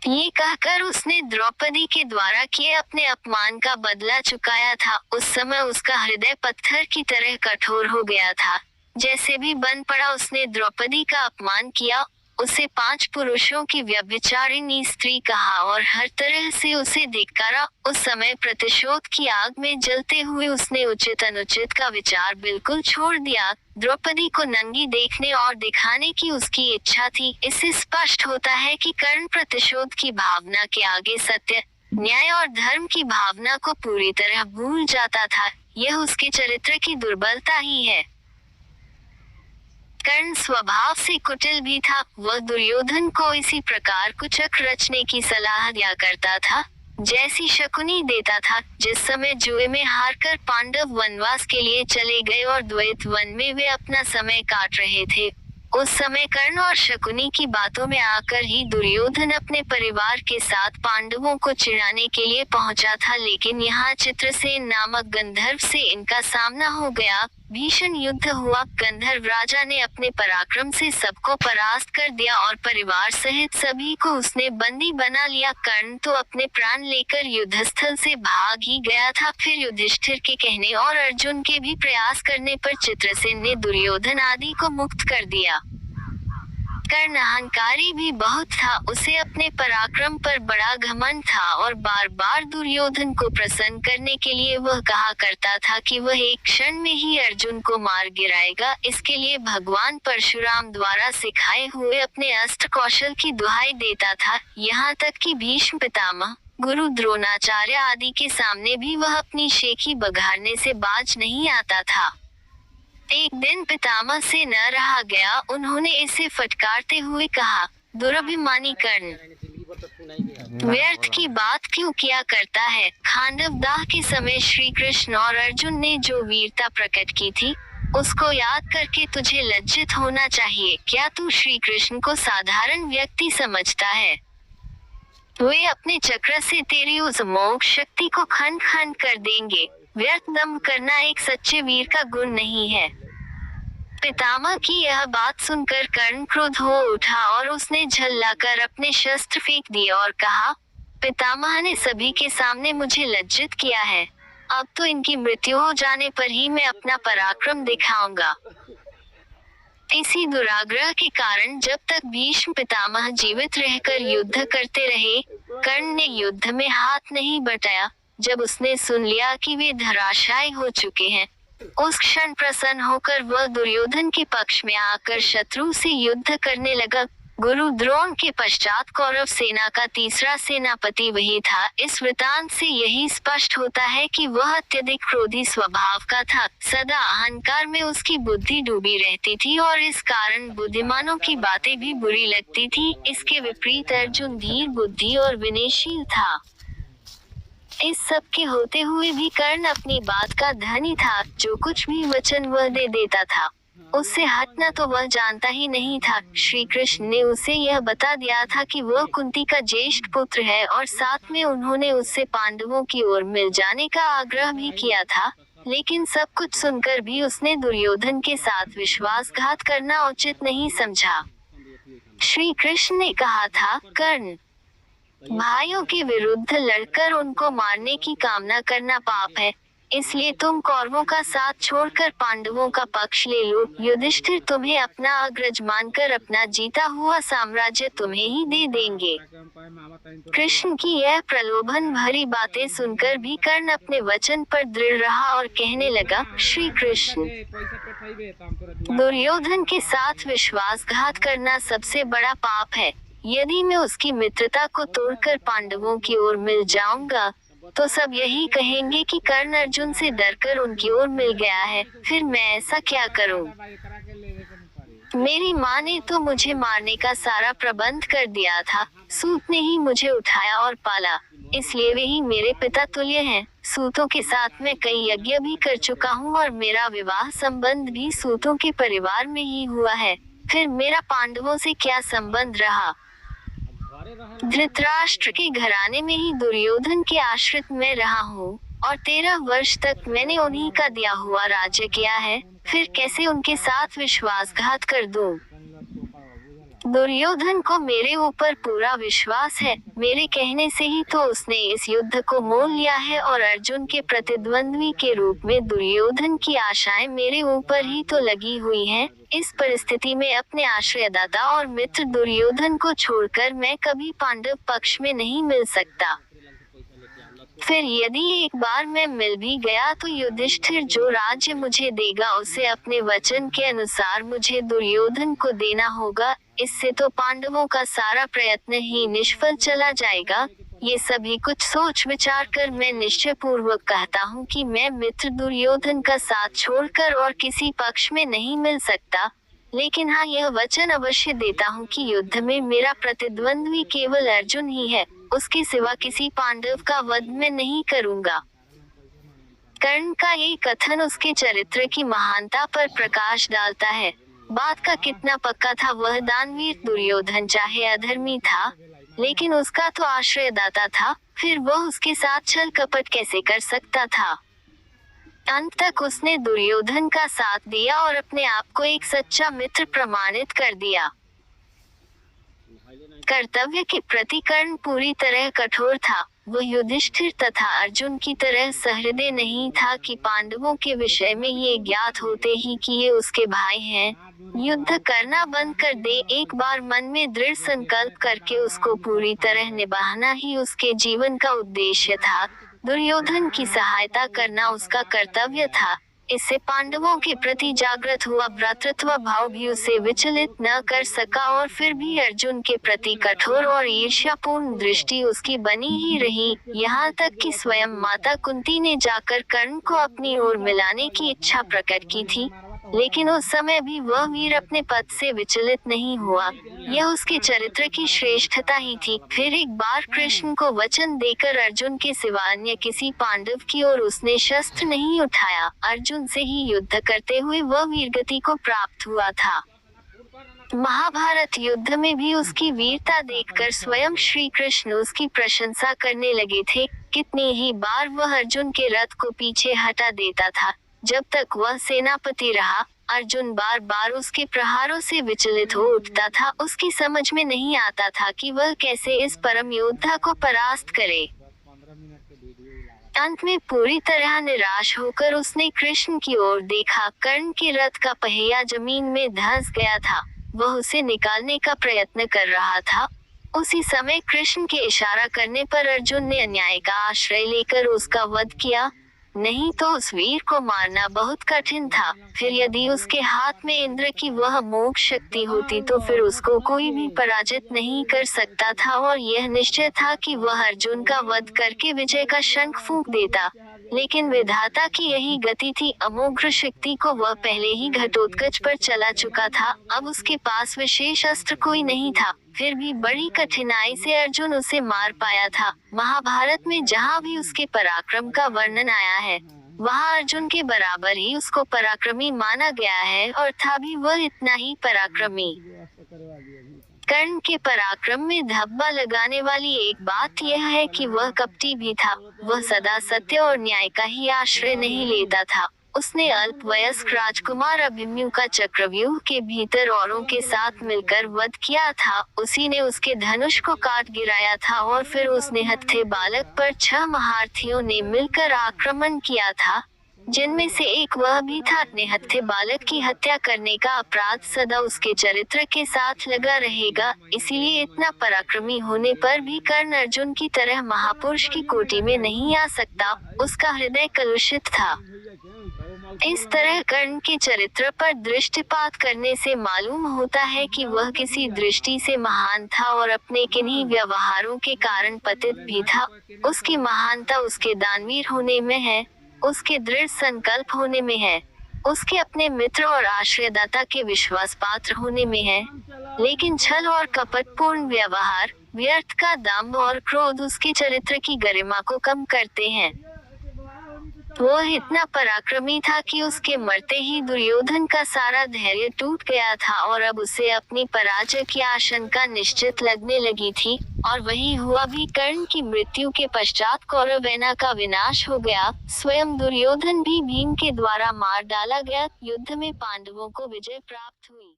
ये कहकर उसने द्रौपदी के द्वारा किए अपने अपमान का बदला चुकाया था। उस समय उसका हृदय पत्थर की तरह कठोर हो गया था। जैसे भी बन पड़ा उसने द्रौपदी का अपमान किया, उसे 5 पुरुषों की व्यभिचारिणी स्त्री कहा और हर तरह से उसे धिक्कारा। उस समय प्रतिशोध की आग में जलते हुए उसने उचित अनुचित का विचार बिल्कुल छोड़ दिया। द्रौपदी को नंगी देखने और दिखाने की उसकी इच्छा थी। इससे स्पष्ट होता है कि कर्ण प्रतिशोध की भावना के आगे सत्य, न्याय और धर्म की भावना को पूरी तरह भूल जाता था। यह उसके चरित्र की दुर्बलता ही है। कर्ण स्वभाव से कुटिल भी था। वह दुर्योधन को इसी प्रकार कुचक रचने की सलाह दिया करता था, जैसी शकुनी देता था। जिस समय जुए में हारकर पांडव वनवास के लिए चले गए और द्वैत वन में वे अपना समय काट रहे थे, उस समय कर्ण और शकुनी की बातों में आकर ही दुर्योधन अपने परिवार के साथ पांडवों को चिढ़ाने के लिए पहुंचा था। लेकिन यहाँ चित्रसेन नामक गंधर्व से इनका सामना हो गया। भीषण युद्ध हुआ। गंधर्व राजा ने अपने पराक्रम से सबको परास्त कर दिया और परिवार सहित सभी को उसने बंदी बना लिया। कर्ण तो अपने प्राण लेकर युद्धस्थल से भाग ही गया था। फिर युधिष्ठिर के कहने और अर्जुन के भी प्रयास करने पर चित्रसेन ने दुर्योधन आदि को मुक्त कर दिया। कर्ण अहंकारी भी बहुत था। उसे अपने पराक्रम पर बड़ा घमंड था और बार बार दुर्योधन को प्रसन्न करने के लिए वह कहा करता था कि वह एक क्षण में ही अर्जुन को मार गिराएगा। इसके लिए भगवान परशुराम द्वारा सिखाए हुए अपने अस्त्र कौशल की दुहाई देता था। यहाँ तक कि भीष्म पितामह, गुरु द्रोणाचार्य आदि के सामने भी वह अपनी शेखी बघाड़ने से बाज नहीं आता था। एक दिन पितामह से न रहा गया। उन्होंने इसे फटकारते हुए कहा, दुरभिमानी कर्ण, व्यर्थ की बात क्यों किया करता है। खांडव दाह के समय श्री कृष्ण और अर्जुन ने जो वीरता प्रकट की थी, उसको याद करके तुझे लज्जित होना चाहिए। क्या तू श्री कृष्ण को साधारण व्यक्ति समझता है? वे अपने चक्र से तेरी उस अमोघ शक्ति को खंड खंड कर देंगे। व्यर्थ दम्भ करना एक सच्चे वीर का गुण नहीं है। पितामह की यह बात सुनकर कर्ण क्रोध हो उठा और उसने झल्लाकर अपने शस्त्र फेंक दिए और कहा, पितामह ने सभी के सामने मुझे लज्जित किया है। अब तो इनकी मृत्यु हो जाने पर ही मैं अपना पराक्रम दिखाऊंगा। इसी दुराग्रह के कारण जब तक भीष्म पितामह जीवित रहकर युद्ध करते रहे, कर्ण ने युद्ध में हाथ नहीं बटाया। जब उसने सुन लिया कि वे धराशायी हो चुके हैं, उस क्षण प्रसन्न होकर वह दुर्योधन के पक्ष में आकर शत्रु से युद्ध करने लगा। गुरु द्रोण के पश्चात कौरव सेना का तीसरा सेनापति वही था। इस वृतांत से यही स्पष्ट होता है कि वह अत्यधिक क्रोधी स्वभाव का था। सदा अहंकार में उसकी बुद्धि डूबी रहती थी और इस कारण बुद्धिमानों की बातें भी बुरी लगती थी। इसके विपरीत अर्जुन धीर बुद्धि और विनयशील था। इस सब के होते हुए भी कर्ण अपनी बात का धनी था। जो कुछ भी वचन वह दे देता था, उससे हटना तो वह जानता ही नहीं था। श्री कृष्ण ने उसे यह बता दिया था कि वह कुंती का ज्येष्ठ पुत्र है और साथ में उन्होंने उससे पांडवों की ओर मिल जाने का आग्रह भी किया था। लेकिन सब कुछ सुनकर भी उसने दुर्योधन के साथ विश्वासघात करना उचित नहीं समझा। श्री कृष्ण ने कहा था, कर्ण, भाइयों के विरुद्ध लड़कर उनको मारने की कामना करना पाप है। इसलिए तुम कौरवों का साथ छोड़कर पांडवों का पक्ष ले लो। युधिष्ठिर तुम्हें अपना अग्रज मानकर अपना जीता हुआ साम्राज्य तुम्हें ही दे देंगे। कृष्ण की यह प्रलोभन भरी बातें सुनकर भी कर्ण अपने वचन पर दृढ़ रहा और कहने लगा, श्री कृष्ण, दुर्योधन के साथ विश्वासघात करना सबसे बड़ा पाप है। यदि मैं उसकी मित्रता को तोड़कर पांडवों की ओर मिल जाऊंगा, तो सब यही कहेंगे कि कर्ण अर्जुन से डरकर उनकी ओर मिल गया है। फिर मैं ऐसा क्या करूं? मेरी माँ ने तो मुझे मारने का सारा प्रबंध कर दिया था। सूत ने ही मुझे उठाया और पाला, इसलिए वे ही मेरे पिता तुल्य हैं। सूतों के साथ मैं कई यज्ञ भी कर चुका हूँ और मेरा विवाह संबंध भी सूतों के परिवार में ही हुआ है। फिर मेरा पांडवों से क्या संबंध रहा? धृतराष्ट्र के घराने में ही दुर्योधन के आश्रित में रहा हूँ और 13 वर्ष तक मैंने उन्हीं का दिया हुआ राज्य किया है। फिर कैसे उनके साथ विश्वासघात कर दूं? दुर्योधन को मेरे ऊपर पूरा विश्वास है, मेरे कहने से ही तो उसने इस युद्ध को मोल लिया है और अर्जुन के प्रतिद्वंद्वी के रूप में दुर्योधन की आशाएं मेरे ऊपर ही तो लगी हुई हैं। इस परिस्थिति में अपने आश्रयदाता और मित्र दुर्योधन को छोड़कर मैं कभी पांडव पक्ष में नहीं मिल सकता। फिर यदि एक बार मैं मिल भी गया तो युधिष्ठिर जो राज्य मुझे देगा उसे अपने वचन के अनुसार मुझे दुर्योधन को देना होगा। इससे तो पांडवों का सारा प्रयत्न ही निष्फल चला जाएगा। ये सभी कुछ सोच विचार कर मैं निश्चय पूर्वक कहता हूँ कि मैं मित्र दुर्योधन का साथ छोड़कर और किसी पक्ष में नहीं मिल सकता। लेकिन हाँ, यह वचन अवश्य देता हूँ कि युद्ध में मेरा प्रतिद्वंद्वी केवल अर्जुन ही है, उसके सिवा किसी पांडव का वध मैं नहीं करूँगा। कर्ण का ये कथन उसके चरित्र की महानता पर प्रकाश डालता है। बात का कितना पक्का था, वह दानवीर दुर्योधन चाहे अधर्मी था, लेकिन उसका तो आश्रयदाता था, फिर वह उसके साथ छल कपट कैसे कर सकता था। अंत तक उसने दुर्योधन का साथ दिया और अपने आप को एक सच्चा मित्र प्रमाणित कर दिया। कर्तव्य के प्रति कर्ण पूरी तरह कठोर था। वह युधिष्ठिर तथा अर्जुन की तरह सहृदय नहीं था कि पांडवों के विषय में ये ज्ञात होते ही कि ये उसके भाई हैं, युद्ध करना बंद कर दे। एक बार मन में दृढ़ संकल्प करके उसको पूरी तरह निभाना ही उसके जीवन का उद्देश्य था। दुर्योधन की सहायता करना उसका कर्तव्य था। इससे पांडवों के प्रति जागृत हुआ भ्रातृत्व भाव भी उसे विचलित न कर सका और फिर भी अर्जुन के प्रति कठोर और ईर्ष्यापूर्ण दृष्टि उसकी बनी ही रही। यहाँ तक कि स्वयं माता कुंती ने जाकर कर्ण को अपनी ओर मिलाने की इच्छा प्रकट की थी, लेकिन उस समय भी वह वीर अपने पद से विचलित नहीं हुआ। यह उसके चरित्र की श्रेष्ठता ही थी। फिर एक बार कृष्ण को वचन देकर अर्जुन के सिवा अन्य किसी पांडव की ओर उसने शस्त्र नहीं उठाया। अर्जुन से ही युद्ध करते हुए वह वीरगति को प्राप्त हुआ था। महाभारत युद्ध में भी उसकी वीरता देखकर स्वयं श्री कृष्ण उसकी प्रशंसा करने लगे थे। कितनी ही बार वह अर्जुन के रथ को पीछे हटा देता था। जब तक वह सेनापति रहा, अर्जुन बार बार उसके प्रहारों से विचलित हो उठता था। उसकी समझ में नहीं आता था कि वह कैसे इस परम योद्धा को परास्त करे। अंत में पूरी तरह निराश होकर उसने कृष्ण की ओर देखा। कर्ण के रथ का पहिया जमीन में धंस गया था। वह उसे निकालने का प्रयत्न कर रहा था। उसी समय कृष्ण के इशारा करने पर अर्जुन ने अन्याय का आश्रय लेकर उसका वध किया। नहीं तो उस वीर को मारना बहुत कठिन था। फिर यदि उसके हाथ में इंद्र की वह मोक्ष शक्ति होती तो फिर उसको कोई भी पराजित नहीं कर सकता था और यह निश्चय था कि वह अर्जुन का वध करके विजय का शंख फूंक देता। लेकिन विधाता की यही गति थी। अमोघ शक्ति को वह पहले ही घटोत्कच पर चला चुका था। अब उसके पास विशेष अस्त्र कोई नहीं था। फिर भी बड़ी कठिनाई से अर्जुन उसे मार पाया था। महाभारत में जहाँ भी उसके पराक्रम का वर्णन आया है, वहाँ अर्जुन के बराबर ही उसको पराक्रमी माना गया है, और था भी वह इतना ही पराक्रमी। कर्ण के पराक्रम में धब्बा लगाने वाली एक बात यह है कि वह कपटी भी था। वह सदा सत्य और न्याय का ही आश्रय नहीं लेता था। उसने अल्पवयस्क राजकुमार अभिमन्यु का चक्रव्यूह के भीतर औरों के साथ मिलकर वध किया था। उसी ने उसके धनुष को काट गिराया था और फिर उस निहत्थे बालक पर 6 महारथियों ने मिलकर आक्रमण किया था, जिनमें से एक वह भी था। निहत्थे बालक की हत्या करने का अपराध सदा उसके चरित्र के साथ लगा रहेगा। इसीलिए इतना पराक्रमी होने पर भी कर्ण अर्जुन की तरह महापुरुष की कोटि में नहीं आ सकता। उसका हृदय कलुषित था। इस तरह कर्ण के चरित्र पर दृष्टिपात करने से मालूम होता है कि वह किसी दृष्टि से महान था और अपने किन्हीं व्यवहारों के कारण पतित भी था। उसकी महानता उसके दानवीर होने में है, उसके दृढ़ संकल्प होने में है, उसके अपने मित्र और आश्रयदाता के विश्वास पात्र होने में है। लेकिन छल और कपटपूर्ण व्यवहार, व्यर्थ का दंभ और क्रोध उसके चरित्र की गरिमा को कम करते हैं। वह इतना पराक्रमी था कि उसके मरते ही दुर्योधन का सारा धैर्य टूट गया था और अब उसे अपनी पराजय की आशंका निश्चित लगने लगी थी। और वही हुआ भी। कर्ण की मृत्यु के पश्चात कौरवेना का विनाश हो गया। स्वयं दुर्योधन भी भीम के द्वारा मार डाला गया। युद्ध में पांडवों को विजय प्राप्त हुई।